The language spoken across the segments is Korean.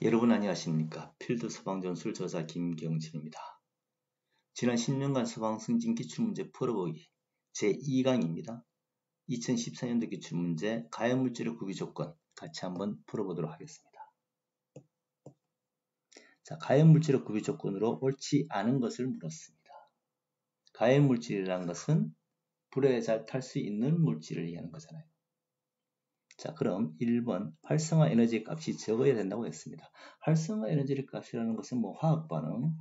여러분 안녕하십니까? 필드 소방전술 저자 김경진입니다. 지난 10년간 소방 승진 기출문제 풀어보기 제2강입니다. 2014년도 기출문제 가해물질의 구비조건 같이 한번 풀어보도록 하겠습니다. 자, 가해물질의 구비조건으로 옳지 않은 것을 물었습니다. 가해물질이라는 것은 불에 잘 탈 수 있는 물질을 얘기하는 거잖아요. 자, 그럼 1번 활성화 에너지 값이 적어야 된다고 했습니다. 활성화 에너지 값이라는 것은 화학 반응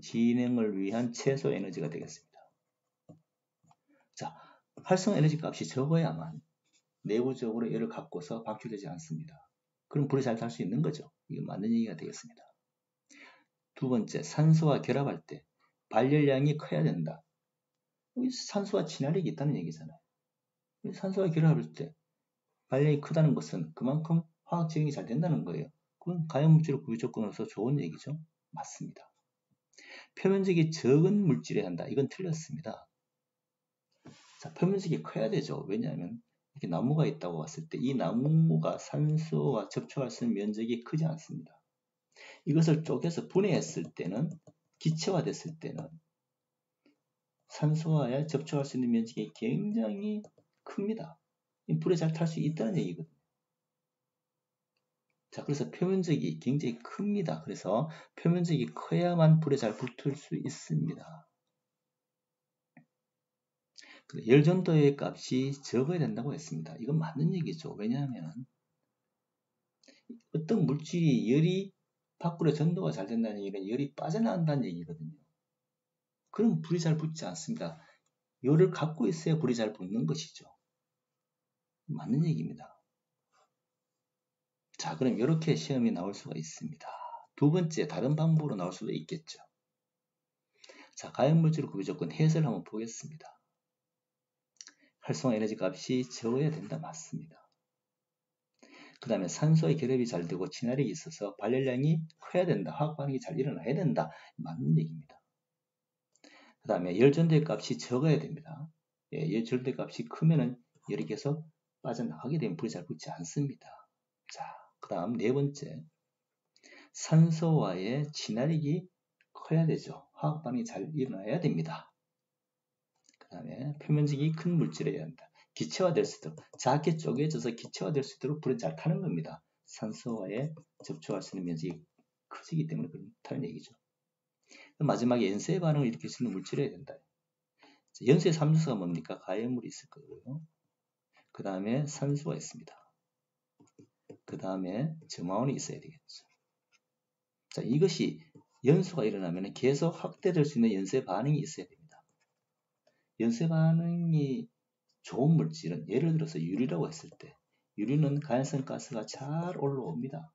진행을 위한 최소 에너지가 되겠습니다. 자, 활성화 에너지 값이 적어야만 내부적으로 열을 갖고서 방출되지 않습니다. 그럼 불이 잘 탈 수 있는 거죠. 이게 맞는 얘기가 되겠습니다. 두 번째, 산소와 결합할 때 발열량이 커야 된다. 산소와 친화력이 있다는 얘기잖아요. 산소와 결합할 때 발열량이 크다는 것은 그만큼 화학 적응이 잘 된다는 거예요. 그건 가해물질의 구비 조건으로서 좋은 얘기죠. 맞습니다. 표면적이 적은 물질에 한다. 이건 틀렸습니다. 자, 표면적이 커야 되죠. 왜냐하면 이렇게 나무가 있다고 봤을 때 이 나무가 산소와 접촉할 수 있는 면적이 크지 않습니다. 이것을 쪼개서 분해했을 때는 기체화됐을 때는 산소와 접촉할 수 있는 면적이 굉장히 큽니다. 불에 잘 탈 수 있다는 얘기거든요. 자, 그래서 표면적이 굉장히 큽니다. 그래서 표면적이 커야만 불에 잘 붙을 수 있습니다. 열전도의 값이 적어야 된다고 했습니다. 이건 맞는 얘기죠. 왜냐하면 어떤 물질이 열이 밖으로 전도가 잘 된다는 얘기는 열이 빠져나간다는 얘기거든요. 그럼 불이 잘 붙지 않습니다. 열을 갖고 있어야 불이 잘 붙는 것이죠. 맞는 얘기입니다. 자, 그럼 이렇게 시험이 나올 수가 있습니다. 두 번째, 다른 방법으로 나올 수도 있겠죠. 자, 가해물질 구비 조건 해설을 한번 보겠습니다. 활성화 에너지 값이 적어야 된다. 맞습니다. 그 다음에 산소의 결합이 잘 되고 친화력이 있어서 발열량이 커야 된다. 화학 반응이 잘 일어나야 된다. 맞는 얘기입니다. 그 다음에 열전도의 값이 적어야 됩니다. 열전도의 값이 크면은 열이 계속 빠져나가게 되면 불이 잘 붙지 않습니다. 자, 그 다음 네 번째, 산소와의 친화력이 커야 되죠. 화학 반응이 잘 일어나야 됩니다. 그 다음에 표면적이 큰 물질이어야 한다. 기체화될 수 있도록 작게 쪼개져서 기체화될 수 있도록 불은 잘 타는 겁니다. 산소와의 접촉할 수 있는 면적이 커지기 때문에 그렇다는 얘기죠. 마지막에 연쇄 반응을 일으킬 수 있는 물질이어야 된다. 연쇄 3수가 뭡니까? 가해물이 있을 거고요. 그 다음에 산소가 있습니다. 그 다음에 점화원이 있어야 되겠죠. 자, 이것이 연소가 일어나면 계속 확대될 수 있는 연쇄 반응이 있어야 됩니다. 연쇄 반응이 좋은 물질은 예를 들어서 유리라고 했을 때 유리는 가연성 가스가 잘 올라옵니다.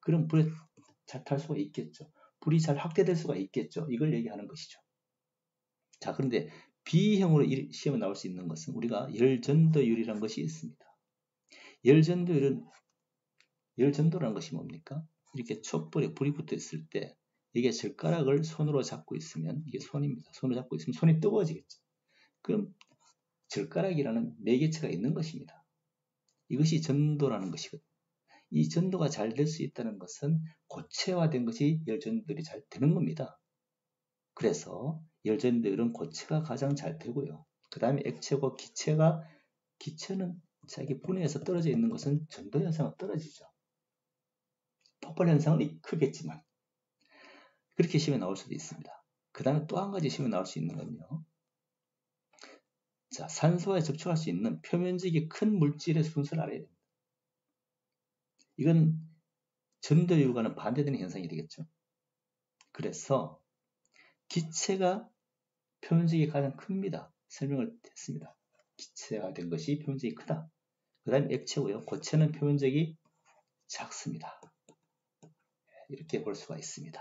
그럼 불에 잘 탈 수가 있겠죠. 불이 잘 확대될 수가 있겠죠. 이걸 얘기하는 것이죠. 자, 그런데 B형으로 시험에 나올 수 있는 것은 우리가 열전도율이라는 것이 있습니다. 열전도라는 것이 뭡니까? 이렇게 촛불에 불이 붙어 있을 때 이게 젓가락을 손으로 잡고 있으면 이게 손입니다. 손으로 잡고 있으면 손이 뜨거워지겠죠. 그럼 젓가락이라는 매개체가 있는 것입니다. 이것이 전도라는 것이거든요. 이 전도가 잘 될 수 있다는 것은 고체화된 것이 열전도율이 잘 되는 겁니다. 그래서 열전도율은 고체가 가장 잘 되고요. 그 다음에 액체고 기체는 자기 분해에서 떨어져 있는 것은 전도 현상은 떨어지죠. 폭발 현상은 크겠지만 그렇게 시험에 나올 수도 있습니다. 그 다음에 또 한 가지 시험에 나올 수 있는 건요. 자, 산소와 접촉할 수 있는 표면적이 큰 물질의 순서를 알아야 됩니다. 이건 전도율과는 반대되는 현상이 되겠죠. 그래서 기체가 표면적이 가장 큽니다. 설명을 했습니다. 기체가 된 것이 표면적이 크다. 그 다음에 액체고요. 고체는 표면적이 작습니다. 이렇게 볼 수가 있습니다.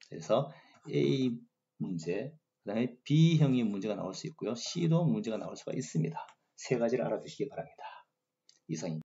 그래서 A 문제, 그 다음에 B형의 문제가 나올 수 있고요. C도 문제가 나올 수가 있습니다. 세 가지를 알아두시기 바랍니다. 이상입니다.